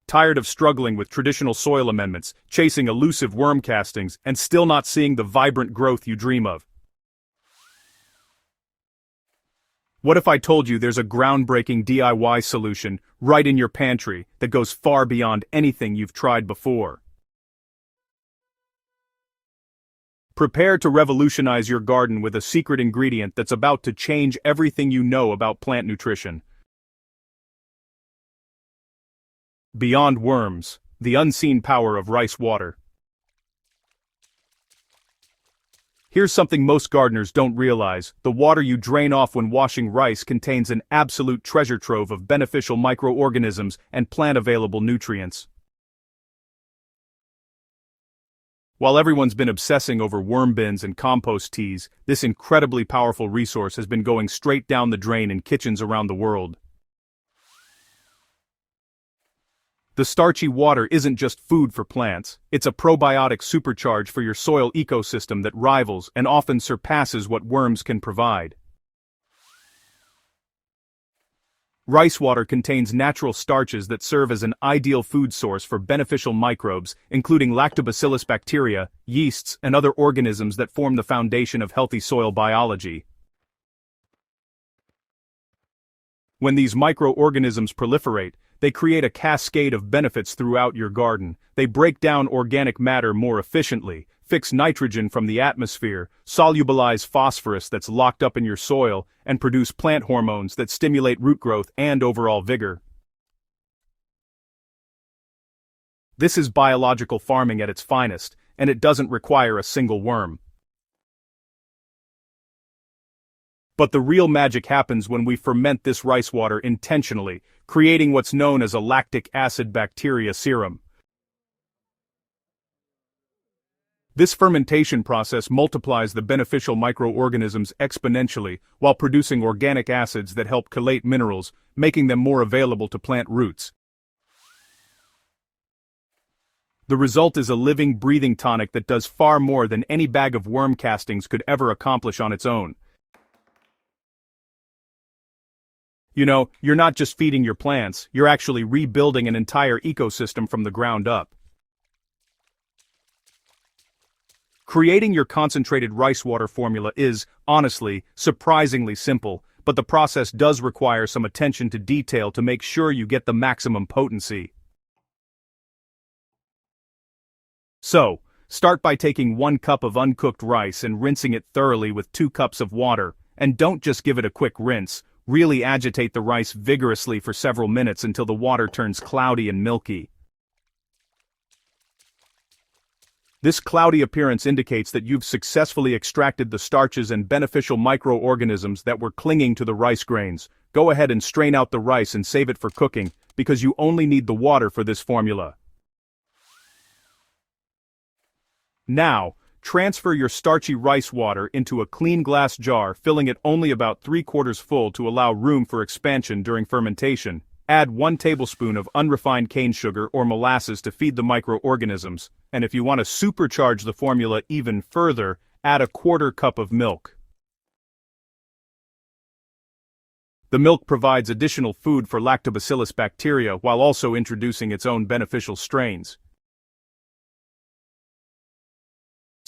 Tired of struggling with traditional soil amendments, chasing elusive worm castings, and still not seeing the vibrant growth you dream of? What if I told you there's a groundbreaking DIY solution right in your pantry that goes far beyond anything you've tried before? Prepare to revolutionize your garden with a secret ingredient that's about to change everything you know about plant nutrition. Beyond worms, the unseen power of rice water. Here's something most gardeners don't realize: the water you drain off when washing rice contains an absolute treasure trove of beneficial microorganisms and plant-available nutrients. While everyone's been obsessing over worm bins and compost teas, this incredibly powerful resource has been going straight down the drain in kitchens around the world. The starchy water isn't just food for plants, it's a probiotic supercharge for your soil ecosystem that rivals and often surpasses what worms can provide. Rice water contains natural starches that serve as an ideal food source for beneficial microbes, including lactobacillus bacteria, yeasts, and other organisms that form the foundation of healthy soil biology. When these microorganisms proliferate, they create a cascade of benefits throughout your garden. They break down organic matter more efficiently, fix nitrogen from the atmosphere, solubilize phosphorus that's locked up in your soil, and produce plant hormones that stimulate root growth and overall vigor. This is biological farming at its finest, and it doesn't require a single worm. But the real magic happens when we ferment this rice water intentionally, creating what's known as a lactic acid bacteria serum. This fermentation process multiplies the beneficial microorganisms exponentially while producing organic acids that help chelate minerals, making them more available to plant roots. The result is a living, breathing tonic that does far more than any bag of worm castings could ever accomplish on its own. You know, you're not just feeding your plants, you're actually rebuilding an entire ecosystem from the ground up. Creating your concentrated rice water formula is, honestly, surprisingly simple, but the process does require some attention to detail to make sure you get the maximum potency. So, start by taking 1 cup of uncooked rice and rinsing it thoroughly with 2 cups of water, and don't just give it a quick rinse. Really agitate the rice vigorously for several minutes until the water turns cloudy and milky. This cloudy appearance indicates that you've successfully extracted the starches and beneficial microorganisms that were clinging to the rice grains. Go ahead and strain out the rice and save it for cooking, because you only need the water for this formula. Now, transfer your starchy rice water into a clean glass jar, filling it only about 3/4 full to allow room for expansion during fermentation. Add 1 tablespoon of unrefined cane sugar or molasses to feed the microorganisms, and if you want to supercharge the formula even further, add a 1/4 cup of milk. The milk provides additional food for lactobacillus bacteria while also introducing its own beneficial strains.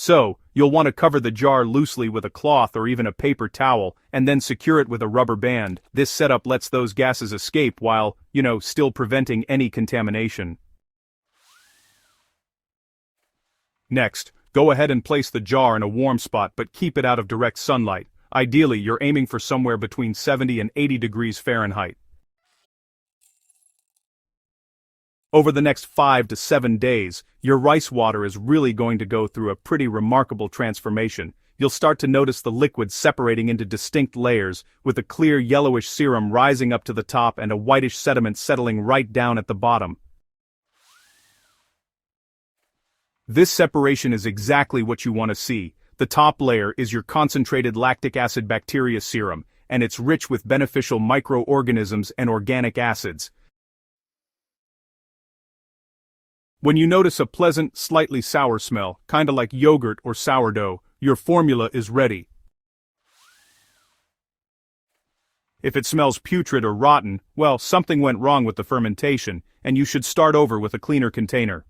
So, you'll want to cover the jar loosely with a cloth or even a paper towel, and then secure it with a rubber band. This setup lets those gases escape while, still preventing any contamination. Next, go ahead and place the jar in a warm spot, but keep it out of direct sunlight. Ideally, you're aiming for somewhere between 70 and 80 degrees Fahrenheit. Over the next 5 to 7 days, your rice water is really going to go through a pretty remarkable transformation. You'll start to notice the liquid separating into distinct layers, with a clear yellowish serum rising up to the top and a whitish sediment settling right down at the bottom. This separation is exactly what you want to see. The top layer is your concentrated lactic acid bacteria serum, and it's rich with beneficial microorganisms and organic acids. When you notice a pleasant, slightly sour smell, kinda like yogurt or sourdough, your formula is ready. If it smells putrid or rotten, well, something went wrong with the fermentation, and you should start over with a cleaner container.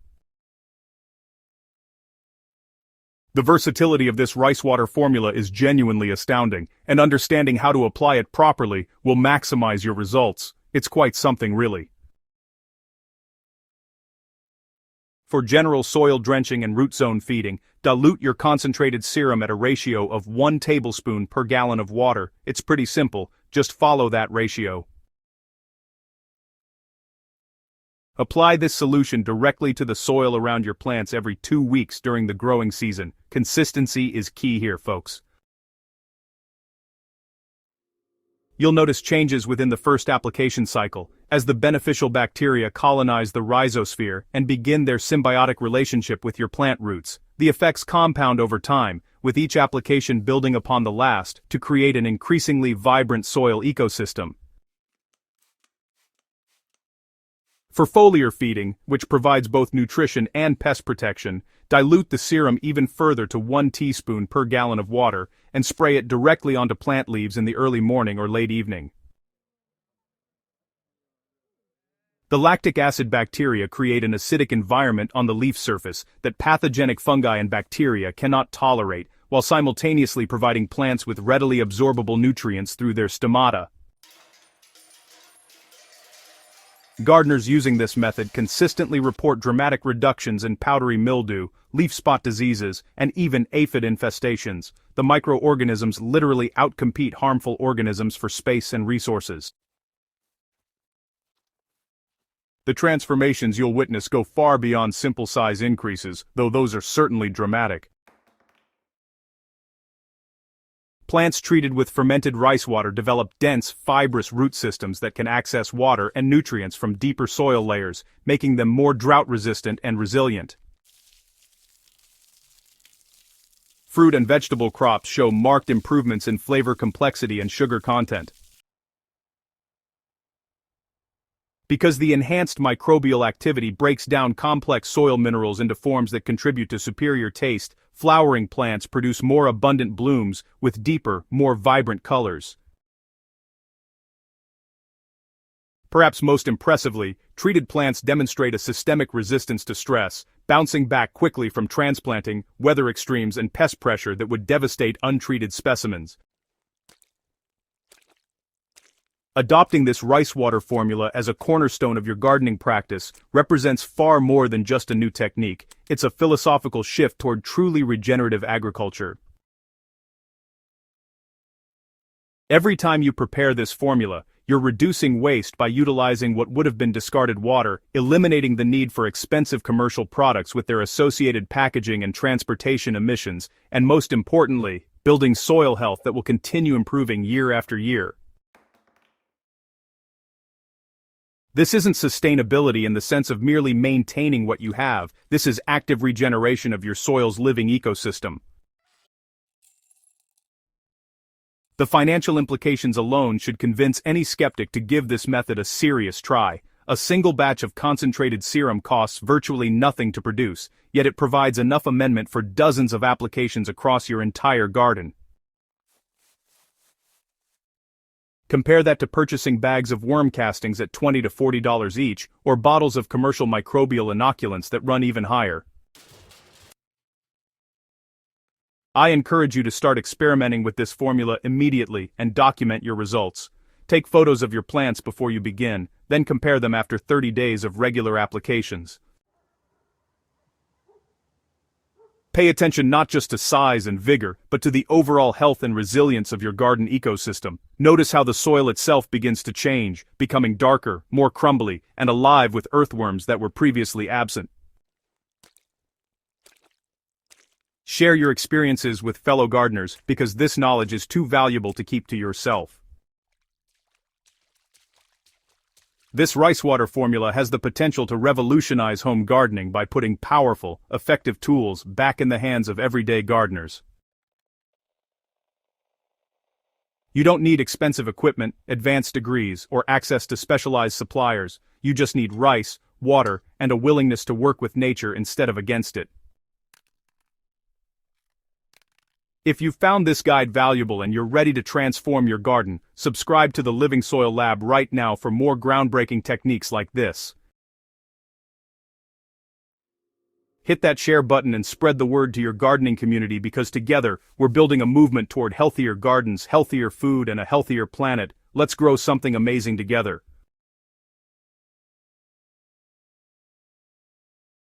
The versatility of this rice water formula is genuinely astounding, and understanding how to apply it properly will maximize your results. It's quite something, really. For general soil drenching and root zone feeding, dilute your concentrated serum at a ratio of 1 tablespoon per gallon of water. It's pretty simple, just follow that ratio. Apply this solution directly to the soil around your plants every 2 weeks during the growing season. Consistency is key here, folks. You'll notice changes within the first application cycle, as the beneficial bacteria colonize the rhizosphere and begin their symbiotic relationship with your plant roots. The effects compound over time, with each application building upon the last to create an increasingly vibrant soil ecosystem. For foliar feeding, which provides both nutrition and pest protection, dilute the serum even further to 1 teaspoon per gallon of water and spray it directly onto plant leaves in the early morning or late evening. The lactic acid bacteria create an acidic environment on the leaf surface that pathogenic fungi and bacteria cannot tolerate, while simultaneously providing plants with readily absorbable nutrients through their stomata. Gardeners using this method consistently report dramatic reductions in powdery mildew, leaf spot diseases, and even aphid infestations. The microorganisms literally outcompete harmful organisms for space and resources. The transformations you'll witness go far beyond simple size increases, though those are certainly dramatic. Plants treated with fermented rice water develop dense, fibrous root systems that can access water and nutrients from deeper soil layers, making them more drought-resistant and resilient. Fruit and vegetable crops show marked improvements in flavor complexity and sugar content. Because the enhanced microbial activity breaks down complex soil minerals into forms that contribute to superior taste, flowering plants produce more abundant blooms with deeper, more vibrant colors. Perhaps most impressively, treated plants demonstrate a systemic resistance to stress, bouncing back quickly from transplanting, weather extremes, and pest pressure that would devastate untreated specimens. Adopting this rice water formula as a cornerstone of your gardening practice represents far more than just a new technique. It's a philosophical shift toward truly regenerative agriculture. Every time you prepare this formula, you're reducing waste by utilizing what would have been discarded water, eliminating the need for expensive commercial products with their associated packaging and transportation emissions, and most importantly, building soil health that will continue improving year after year. This isn't sustainability in the sense of merely maintaining what you have. This is active regeneration of your soil's living ecosystem. The financial implications alone should convince any skeptic to give this method a serious try. A single batch of concentrated serum costs virtually nothing to produce, yet it provides enough amendment for dozens of applications across your entire garden. Compare that to purchasing bags of worm castings at $20 to $40 each, or bottles of commercial microbial inoculants that run even higher. I encourage you to start experimenting with this formula immediately and document your results. Take photos of your plants before you begin, then compare them after 30 days of regular applications. Pay attention not just to size and vigor, but to the overall health and resilience of your garden ecosystem. Notice how the soil itself begins to change, becoming darker, more crumbly, and alive with earthworms that were previously absent. Share your experiences with fellow gardeners, because this knowledge is too valuable to keep to yourself. This rice water formula has the potential to revolutionize home gardening by putting powerful, effective tools back in the hands of everyday gardeners. You don't need expensive equipment, advanced degrees, or access to specialized suppliers. You just need rice, water, and a willingness to work with nature instead of against it. If you found this guide valuable and you're ready to transform your garden, subscribe to the Living Soil Lab right now for more groundbreaking techniques like this. Hit that share button and spread the word to your gardening community, because together, we're building a movement toward healthier gardens, healthier food, and a healthier planet. Let's grow something amazing together.